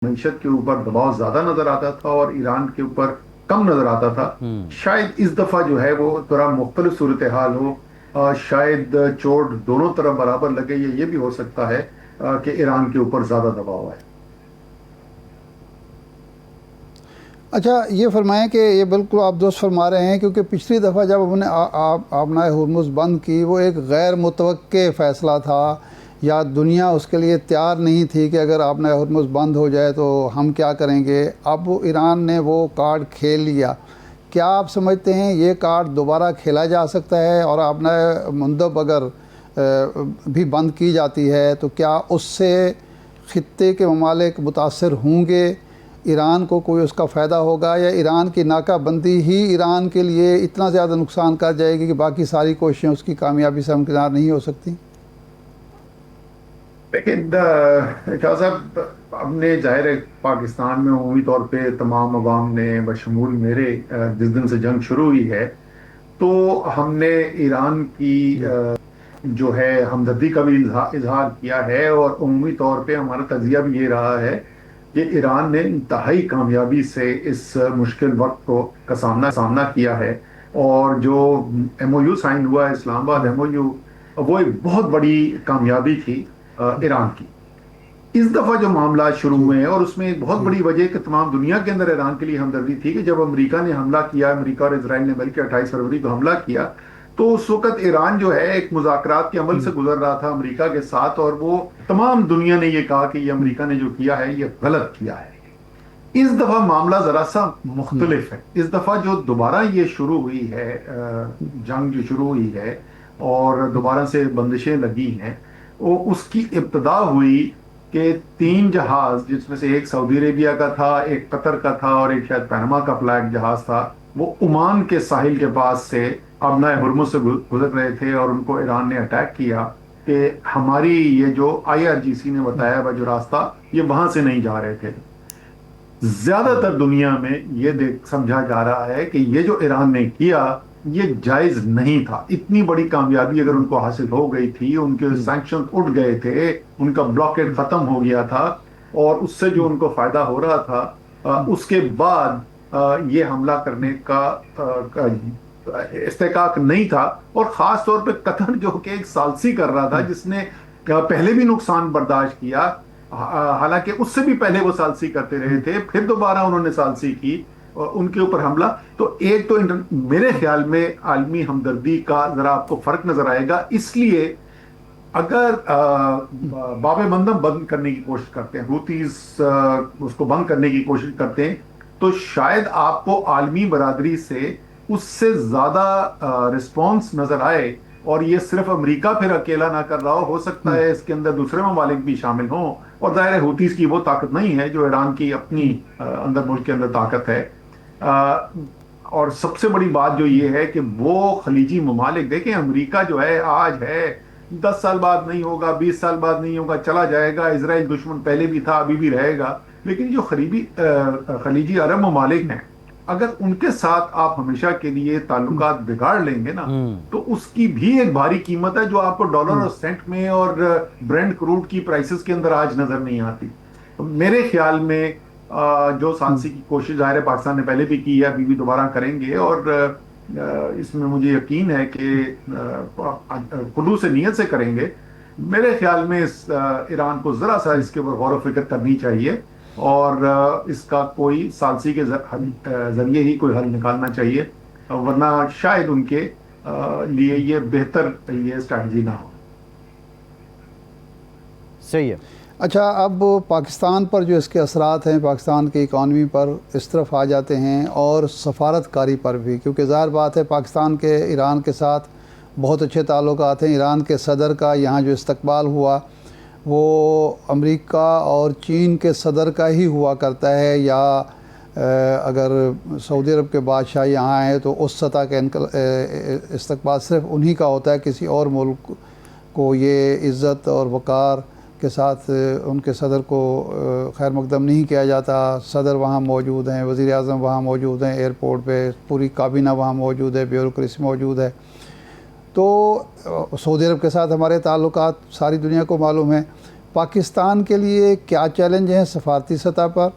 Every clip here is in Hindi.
मीशत के ऊपर दबाव ज्यादा नजर आता था और ईरान के ऊपर कम नजर आता था। शायद इस दफा जो है वो थोड़ा मुख्तलिफ सूरत हाल हो। शायद चोट दोनों तरफ बराबर लगे, ये भी हो सकता है कि ईरान के ऊपर ज्यादा दबाव है। अच्छा, ये फरमाएं कि ये बिल्कुल आप दुरुस्त फरमा रहे हैं, क्योंकि पिछली दफ़ा जब हमने आपना हुर्मुज़ बंद की, वो एक गैर मुतवक्के फ़ैसला था, या दुनिया उसके लिए तैयार नहीं थी कि अगर आपना हुर्मुज़ बंद हो जाए तो हम क्या करेंगे। अब ईरान ने वो कार्ड खेल लिया। क्या आप समझते हैं ये कार्ड दोबारा खेला जा सकता है, और आपना मुंदब अगर भी बंद की जाती है तो क्या उससे ख़ित्ते के ममालिक मुतासर होंगे, ईरान को कोई उसका फ़ायदा होगा, या ईरान की नाकाबंदी ही ईरान के लिए इतना ज़्यादा नुकसान कर जाएगी कि बाकी सारी कोशिशें उसकी कामयाबी से हमकिनार नहीं हो सकती? लेकिन शाह साहब, हमने जाहिर है पाकिस्तान में उमूमी तौर पे तमाम अवाम ने बशमूल मेरे, जिस दिन से जंग शुरू हुई है तो हमने ईरान की जो है हमदर्दी का भी इजहार किया है, और उमूमी तौर पे हमारा तजिया भी ये रहा है कि ईरान ने इंतहाई कामयाबी से इस मुश्किल वक्त को का सामना किया है। और जो एमओयू साइन हुआ है, इस्लामाबाद एमओयू, वो एक बहुत बड़ी कामयाबी थी ईरान की। इस दफा जो मामला शुरू जी हुए हैं, और उसमें एक बहुत जी। बड़ी वजह कि तमाम दुनिया के अंदर ईरान के लिए हमदर्दी थी कि जब अमेरिका ने हमला किया, अमेरिका और इसराइल ने मिलकर 28 फरवरी को हमला किया, तो उस वक्त ईरान जो है एक मुज़ाकरात के अमल से गुजर रहा था अमेरिका के साथ, और वो तमाम दुनिया ने ये कहा कि ये अमेरिका ने जो किया है ये गलत किया है। इस दफा मामला जरा सा मुख्तलिफ है। इस दफा जो दोबारा ये शुरू हुई है, जंग जो शुरू हुई है और दोबारा से बंदिशें लगी हैं, वो उसकी इब्तदा हुई कि 3 जहाज, जिसमें से एक सऊदी अरेबिया का था, एक कतर का था और एक शायद पनामा का फ्लैग जहाज था, वो ओमान के साहिल के पास से अबना हुर्मुज से गुजर रहे थे, और उनको ईरान ने अटैक किया कि हमारी ये जो आईआरजीसी ने बताया हुआ जो रास्ता, ये वहां से नहीं जा रहे थे। ज्यादातर दुनिया में ये देख समझा जा रहा है कि ये जो ईरान ने किया ये जायज नहीं था। इतनी बड़ी कामयाबी अगर उनको हासिल हो गई थी, उनके सैंक्शन उठ गए थे, उनका ब्लॉकेड खत्म हो गया था, और उससे जो उनको फायदा हो रहा था, उसके बाद ये हमला करने का इस्तेकाक नहीं था। और खास तौर पे कतर जो कि एक सालसी कर रहा था, जिसने पहले भी नुकसान बर्दाश्त किया, हालांकि उससे भी पहले वो सालसी करते रहे थे, फिर दोबारा उन्होंने सालसी की और उनके ऊपर हमला। तो एक तो मेरे ख्याल में आलमी हमदर्दी का जरा आपको फर्क नजर आएगा। इसलिए अगर बाबे मंदम बंद करने की कोशिश करते हैं, हुतीज उसको बंद करने की कोशिश करते हैं, तो शायद आपको आलमी बरादरी से उससे ज्यादा रिस्पॉन्स नजर आए। और ये सिर्फ अमेरिका फिर अकेला ना कर रहा हो सकता है इसके अंदर दूसरे ममालिक भी शामिल हों। और जाहिर है हुतीज की वो ताकत नहीं है जो ईरान की अपनी अंदर मुल्क के अंदर ताकत है। अ, और सबसे बड़ी बात जो ये है कि वो खलीजी ममालिक देखें, अमेरिका जो है आज है, 10 साल बाद नहीं होगा, 20 साल बाद नहीं होगा, चला जाएगा। इसराइल दुश्मन पहले भी था, अभी भी रहेगा। लेकिन जो खलीजी अरब ममालिक हैं, अगर उनके साथ आप हमेशा के लिए ताल्लुकात बिगाड़ लेंगे ना, तो उसकी भी एक भारी कीमत है जो आपको डॉलर और सेंट में और ब्रेंट क्रूड की प्राइसेस के अंदर आज नजर नहीं आती। तो मेरे ख्याल में जो सांसी की कोशिश जाहिर है पाकिस्तान ने पहले भी की है, अभी भी दोबारा करेंगे, और इसमें मुझे यकीन है कि खुलूस से नीयत से करेंगे। मेरे ख्याल में ईरान को जरा सा इसके ऊपर गौर व फिक्र करनी चाहिए, और इसका कोई सालसी के जरिए ही कोई हल निकालना चाहिए, वरना शायद उनके लिए ये बेहतर ये स्ट्रैटेजी ना हो। सही है। अच्छा, अब पाकिस्तान पर जो इसके असरात हैं, पाकिस्तान की इकॉनमी पर इस तरफ आ जाते हैं, और सफारतकारी पर भी, क्योंकि ज़ाहिर बात है पाकिस्तान के ईरान के साथ बहुत अच्छे ताल्लुकात हैं। ईरान के सदर का यहाँ जो इस्तकबाल हुआ वो अमेरिका और चीन के सदर का ही हुआ करता है, या अगर सऊदी अरब के बादशाह यहाँ आए तो उस सतह के इस्तकबाल सिर्फ उन्हीं का होता है। किसी और मुल्क को ये इज़्ज़त और वक़ार के साथ उनके सदर को खैर मकदम नहीं किया जाता। सदर वहाँ मौजूद हैं, वज़ीर आज़म वहाँ मौजूद हैं, एयरपोर्ट पे पूरी काबीना वहाँ मौजूद है, ब्यूरोक्रेसी मौजूद है। तो सऊदी अरब के साथ हमारे ताल्लुकात सारी दुनिया को मालूम है। पाकिस्तान के लिए क्या चैलेंज हैं सफारती सतह पर,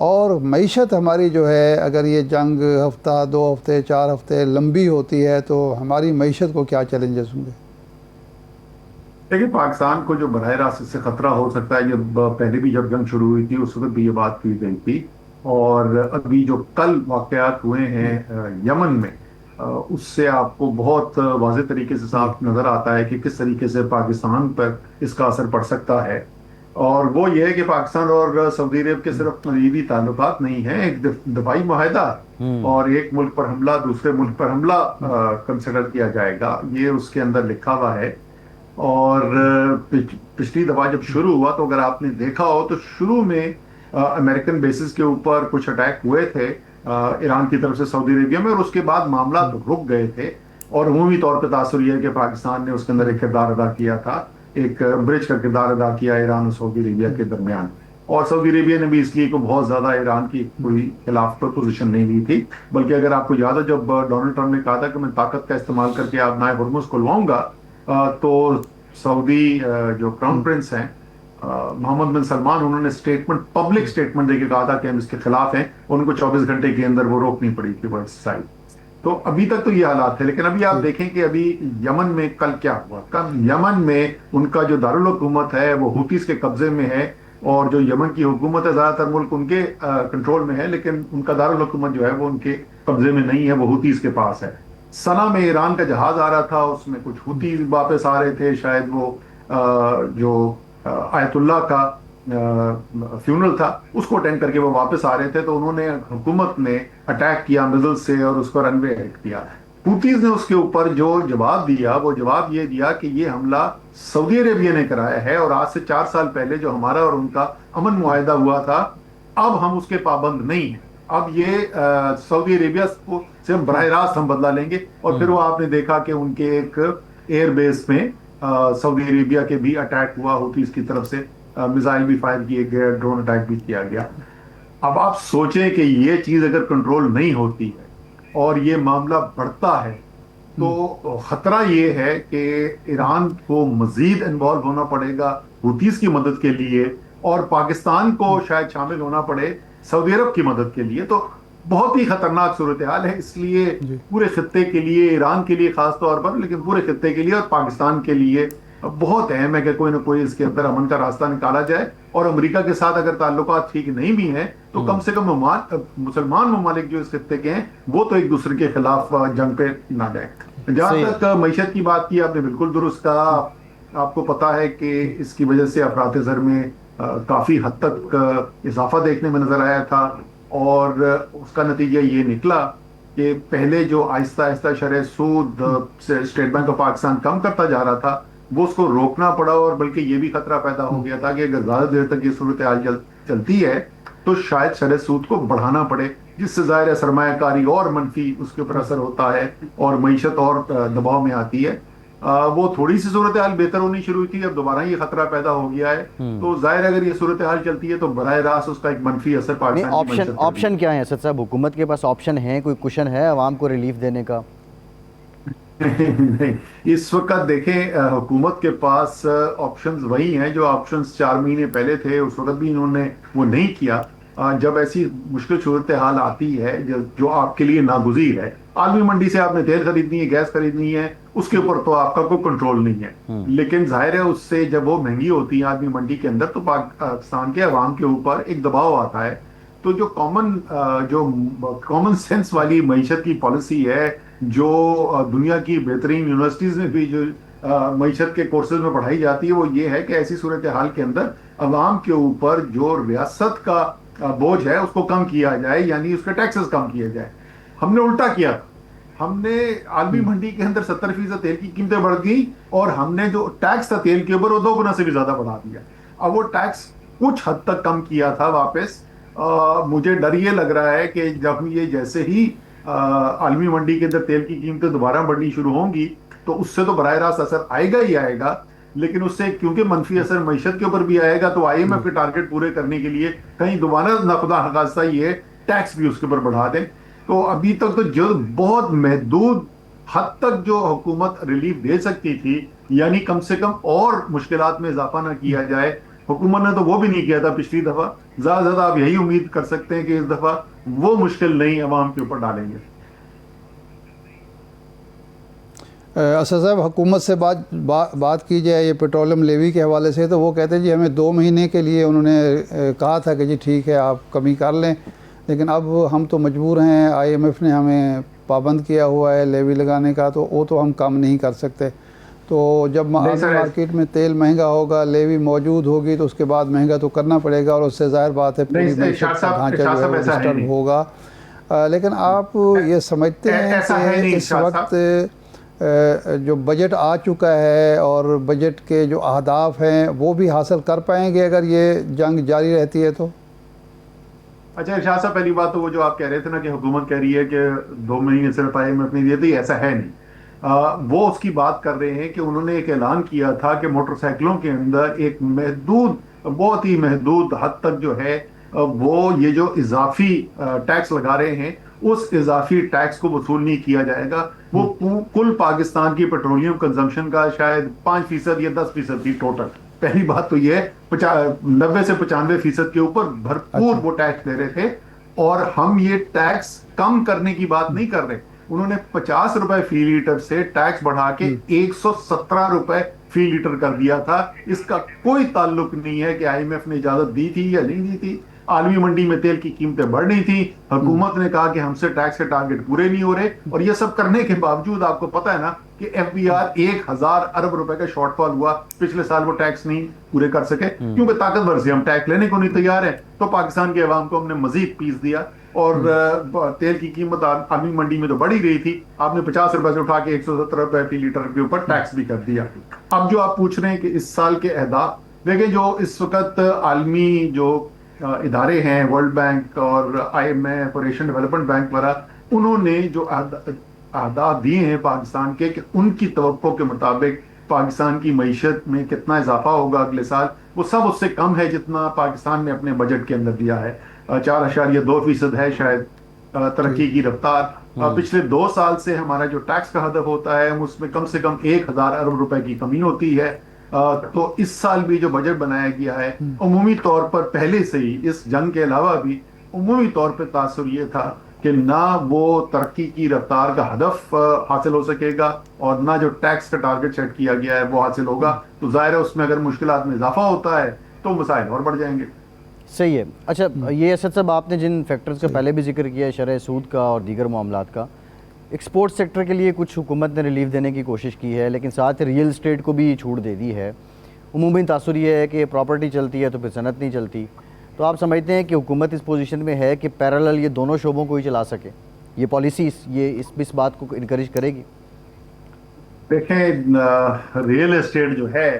और मईशत हमारी जो है अगर ये जंग हफ्ता 2 हफ्ते 4 हफ्ते लंबी होती है तो हमारी मईशत को क्या चैलेंजेस होंगे? देखिए, पाकिस्तान को जो बरह रास्त इससे खतरा हो सकता है, जब पहले भी जब जंग शुरू हुई थी उस वक्त भी ये बात की गई थी, और अभी जो कल वाकयात हुए हैं यमन में, उससे आपको बहुत वाज़ेह तरीके से साफ नजर आता है कि किस तरीके से पाकिस्तान पर इसका असर पड़ सकता है। और वो ये है कि पाकिस्तान और सऊदी अरब के सिर्फ करीबी ताल्लुकात नहीं है, एक दफाई मुआहदा है, और एक मुल्क पर हमला दूसरे मुल्क पर हमला कंसिडर किया जाएगा, ये उसके अंदर लिखा हुआ है। और पिछली दफा जब शुरू हुआ तो अगर आपने देखा हो तो शुरू में अमेरिकन बेसिस के ऊपर कुछ अटैक हुए थे ईरान की तरफ से सऊदी अरेबिया में, और उसके बाद मामला तो रुक गए थे। और अमूमी तौर पर तासुर यह है कि पाकिस्तान ने उसके अंदर एक किरदार अदा किया था, एक ब्रिज का किरदार अदा किया ईरान और सऊदी अरेबिया के दरमियान। और सऊदी अरेबिया ने भी इसलिए को बहुत ज्यादा ईरान की कोई खिलाफ पर पोजीशन नहीं ली थी, बल्कि अगर आपको याद है जब डोनाल्ड ट्रंप ने कहा था कि मैं ताकत का इस्तेमाल करके आबनाए हुर्मुज खुलवाऊंगा, तो सऊदी जो क्राउन प्रिंस हैं मोहम्मद बिन सलमान, उन्होंने स्टेटमेंट पब्लिक स्टेटमेंट देके कहा था कि हम इसके खिलाफ हैं। उनको 24 घंटे के अंदर वो रोकनी पड़ी थी वो एक्सरसाइज। तो अभी तक तो ये हालात है, लेकिन अभी आप देखें कि अभी यमन में कल क्या हुआ। कल यमन में उनका जो दारुल हुकूमत है वो हुतीस के कब्जे में है, और जो यमन की हुकूमत है ज्यादातर मुल्क उनके कंट्रोल में है, लेकिन उनका दारुल हुकूमत जो है वो उनके कब्जे में नहीं है, वो हुतीस के पास है। सना में ईरान का जहाज आ रहा था, उसमें कुछ हुती वापस आ रहे थे, शायद वो जो आयतुल्लाह का फ्यूनरल था उसको अटेंड करके वो वापस आ रहे थे, तो उन्होंने हुकूमत ने अटैक किया मिजल से और उसको रनवे हिट किया। हुतीज ने उसके ऊपर जो जवाब दिया वो जवाब ये दिया कि ये हमला सऊदी अरेबिया ने कराया है, और आज से 4 साल पहले जो हमारा और उनका अमन मुआहिदा हुआ था अब हम उसके पाबंद नहीं हैं। अब ये सऊदी अरेबिया को से बरह रास्त हम बदला लेंगे। और फिर वो आपने देखा कि उनके एक एयरबेस में सऊदी अरेबिया के भी अटैक हुआ, हुतीज की तरफ से मिसाइल भी फायर किए गए, ड्रोन अटैक भी किया गया। अब आप सोचें कि ये चीज अगर कंट्रोल नहीं होती है और ये मामला बढ़ता है तो खतरा ये है कि ईरान को मजीद इन्वॉल्व होना पड़ेगा हुतीज की मदद के लिए, और पाकिस्तान को शायद शामिल होना पड़े सऊदी अरब की मदद के लिए। तो बहुत ही खतरनाक सूरत हाल है, इसलिए पूरे खत्ते के लिए, ईरान के लिए खास तौर पर, लेकिन पूरे खत्ते के लिए और पाकिस्तान के लिए बहुत अहम है कि कोई ना कोई इसके अंदर अमन का रास्ता निकाला जाए। और अमेरिका के साथ अगर ताल्लुकात ठीक नहीं भी हैं तो कम से कम मुसलमान ममालिक जो इस खत्ते के हैं वो तो एक दूसरे के खिलाफ जंग पे ना जाए। जहां तक मईशत की बात की, आपने बिल्कुल दुरुस्त कहा। आपको पता है कि इसकी वजह से अफरात ज़र में काफी हद तक इजाफा देखने में नजर आया था, और उसका नतीजा ये निकला कि पहले जो आहिस्ता आहिस्ता शरह सूद स्टेट बैंक ऑफ पाकिस्तान कम करता जा रहा था वो उसको रोकना पड़ा, और बल्कि ये भी खतरा पैदा हो गया था कि अगर ज्यादा देर तक ये सूरत हाल चलती है तो शायद शरह सूद को बढ़ाना पड़े, जिससे जाहिर है सरमायाकारी और मनफी उसके ऊपर असर होता है और मईशत और दबाव में आती है। वो थोड़ी सी सूरत हाल बेहतर होनी शुरू हुई थी, अब दोबारा ये खतरा पैदा हो गया है। तो जाहिर अगर ये सूरत हाल चलती है तो बराह रास्त उसका एक मनफी असर पाकिस्तान। ऑप्शन क्या है असद साहब, हुकूमत के पास ऑप्शन है, कोई कुशन है अवाम को रिलीफ देने का? नहीं, इस वक्त देखें हुकूमत के पास ऑप्शंस वही हैं जो ऑप्शंस 4 महीने पहले थे, उस वक्त भी इन्होंने वो नहीं किया। जब ऐसी मुश्किल सूरत हाल आती है जो आपके लिए नागुज़ीर है, आलमी मंडी से आपने तेल खरीदनी है, गैस खरीदनी है, उसके ऊपर तो आपका कोई कंट्रोल नहीं है, लेकिन जाहिर है उससे जब वो महंगी होती है आलमी मंडी के अंदर तो पाकिस्तान के अवाम के ऊपर एक दबाव आता है। तो जो कॉमन सेंस वाली मईशत की पॉलिसी है, जो दुनिया की बेहतरीन यूनिवर्सिटीज में भी जो मईशत के कोर्सेज में पढ़ाई जाती है, वो ये है कि ऐसी सूरत हाल के अंदर अवाम के ऊपर जो रियासत का बोझ है उसको कम किया जाए, यानी उसके टैक्सेस कम किए जाए। हमने उल्टा किया, हमने आलमी मंडी के अंदर 70% तेल की कीमतें बढ़ गई, और हमने जो टैक्स था तेल के ऊपर वो 2 गुना से भी ज्यादा बढ़ा दिया। अब वो टैक्स कुछ हद तक कम किया था वापस। मुझे डर ये लग रहा है कि जब ये जैसे ही आलमी मंडी के अंदर तेल की कीमतें दोबारा बढ़नी शुरू होंगी तो उससे तो बराह रास्त असर आएगा ही आएगा, लेकिन उससे क्योंकि मनफी असर मईशत के ऊपर भी आएगा तो IMF के टारगेट पूरे करने के लिए कहीं दोबारा ना खुदा खास्ता ये टैक्स भी उसके ऊपर बढ़ा दें। तो अभी तक तो जो बहुत महदूद हद तक जो हुकूमत रिलीफ दे सकती थी, यानी कम से कम और मुश्किलात में इजाफा ना किया जाए, हुकूमत ने तो वो भी नहीं किया था पिछली दफा। ज्यादा ज्यादा आप यही उम्मीद कर सकते हैं कि इस दफा वो मुश्किल नहीं अवाम के ऊपर डालेंगे। असद साहब, हुकूमत से बात की जाए ये पेट्रोलियम लेवी के हवाले से, तो वो कहते हैं जी हमें 2 महीने के लिए उन्होंने कहा था कि जी ठीक है आप कमी कर लें, लेकिन अब हम तो मजबूर हैं, IMF ने हमें पाबंद किया हुआ है लेवी लगाने का, तो वो तो हम कम नहीं कर सकते। तो जब मार्केट में तेल महंगा होगा, लेवी मौजूद होगी, तो उसके बाद महंगा तो करना पड़ेगा, और उससे ज़ाहिर बात है पूरी ढांचा जो है वो डिस्टर्ब होगा। लेकिन आप ये समझते हैं कि इस वक्त जो बजट आ चुका है और बजट के जो अहदाफ हैं वो भी हासिल कर पाएंगे अगर ये जंग जारी रहती है तो? अच्छा शाह साहब, पहली बात तो वो जो आप कह रहे थे ना कि हुकूमत कह रही है कि 2 महीने सिर्फ IMF ने दिए थे, ऐसा है नहीं। वो उसकी बात कर रहे हैं कि उन्होंने एक ऐलान किया था कि मोटरसाइकिलों के अंदर एक महदूद, बहुत ही महदूद हद तक जो है वो ये जो इजाफी टैक्स लगा रहे हैं, उस इजाफी टैक्स को वसूल नहीं किया जाएगा। वो कुल पाकिस्तान की पेट्रोलियम कंजम्पशन का शायद 5% या 10% थी टोटल। पहली बात तो ये 90 से 95% के ऊपर भरपूर वो टैक्स दे रहे थे, और हम ये टैक्स कम करने की बात नहीं कर रहे। उन्होंने 50 रुपए फी लीटर से टैक्स बढ़ा के 117 रुपए फी लीटर कर दिया था। इसका कोई ताल्लुक नहीं है कि IMF ने इजाजत दी थी या नहीं दी थी। आलमी मंडी में तेल की कीमतें बढ़ रही थी, हुकूमत ने कहा कि हमसे टैक्स के टारगेट पूरे नहीं हो रहे, और ये सब करने के बावजूद आपको पता है ना कि FBR 1000 अरब रुपए का शॉर्टफॉल हुआ पिछले साल, वो टैक्स नहीं पूरे कर सके क्योंकि ताकतवर से हम टैक्स लेने को नहीं तैयार है। तो पाकिस्तान के अवाम को हमने मजीद पीस दिया, और तेल की कीमत आलमी मंडी में तो बढ़ ही रही थी, आपने 50 रुपए से उठा के 170 रुपए फी लीटर के ऊपर टैक्स भी कर दिया। अब जो आप पूछ रहे हैं कि इस साल के अहदाफ, देखिए जो इस वक्त आलमी जो इदारे हैं, वर्ल्ड बैंक और IMF और एशियन डेवलपमेंट बैंक वगैरह, उन्होंने जो अहदाफ दिए हैं पाकिस्तान के कि उनकी तवक्को के मुताबिक पाकिस्तान की मईशत में कितना इजाफा होगा अगले साल, वो सब उससे कम है जितना पाकिस्तान ने अपने बजट के अंदर दिया है। 4.2% है शायद तरक्की की रफ्तार। पिछले 2 साल से हमारा जो टैक्स का हदफ होता है उसमें कम से कम 1000 अरब रुपए की कमी होती है। तो इस साल भी जो बजट बनाया गया है, उमूमी तौर पर पहले से ही इस जंग के अलावा भी उमूमी तौर पर तासुर ये था कि ना वो तरक्की की रफ्तार का हदफ हासिल हो सकेगा, और ना जो टैक्स का टारगेट सेट किया गया है वो हासिल होगा। तो जाहिर है उसमें अगर मुश्किलात में इजाफा होता है तो मसाइल और बढ़ जाएंगे। सही है। अच्छा, ये असद साहब आपने जिन फैक्टर्स का पहले भी जिक्र किया है, शरह सूद का और दीगर मामलात का, एक्सपोर्ट सेक्टर के लिए कुछ हुकूमत ने रिलीफ देने की कोशिश की है, लेकिन साथ रियल स्टेट को भी छूट दे दी है। उमूमी तासुर ये है कि प्रॉपर्टी चलती है तो फिर सनत नहीं चलती। तो आप समझते हैं कि हुकूमत इस पोजीशन में है कि पैरेलल ये दोनों शोबों को ही चला सके? ये पॉलिसी ये इस बात को इनकरेज करेगी? देखें, रियल एस्टेट जो है,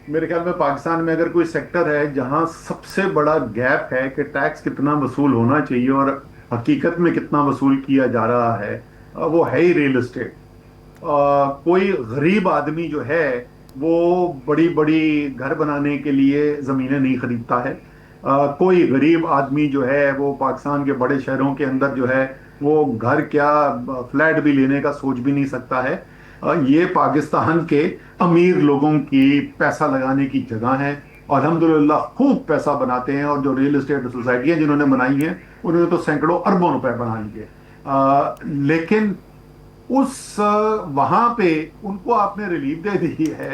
मेरे ख्याल में पाकिस्तान में अगर कोई सेक्टर है जहां सबसे बड़ा गैप है कि टैक्स कितना वसूल होना चाहिए और हकीकत में कितना वसूल किया जा रहा है, वो है ही रियल एस्टेट। कोई गरीब आदमी जो है वो बड़ी बड़ी घर बनाने के लिए ज़मीनें नहीं खरीदता है। कोई गरीब आदमी जो है वो पाकिस्तान के बड़े शहरों के अंदर जो है वो घर क्या फ्लैट भी लेने का सोच भी नहीं सकता है। ये पाकिस्तान के अमीर लोगों की पैसा लगाने की जगह है, और अल्हम्दुलिल्लाह खूब पैसा बनाते हैं। और जो रियल एस्टेट सोसाइटियाँ जिन्होंने बनाई हैं उन्होंने तो सैकड़ों अरबों रुपए बना लिए। लेकिन उस वहां पे उनको आपने रिलीफ दे दी है,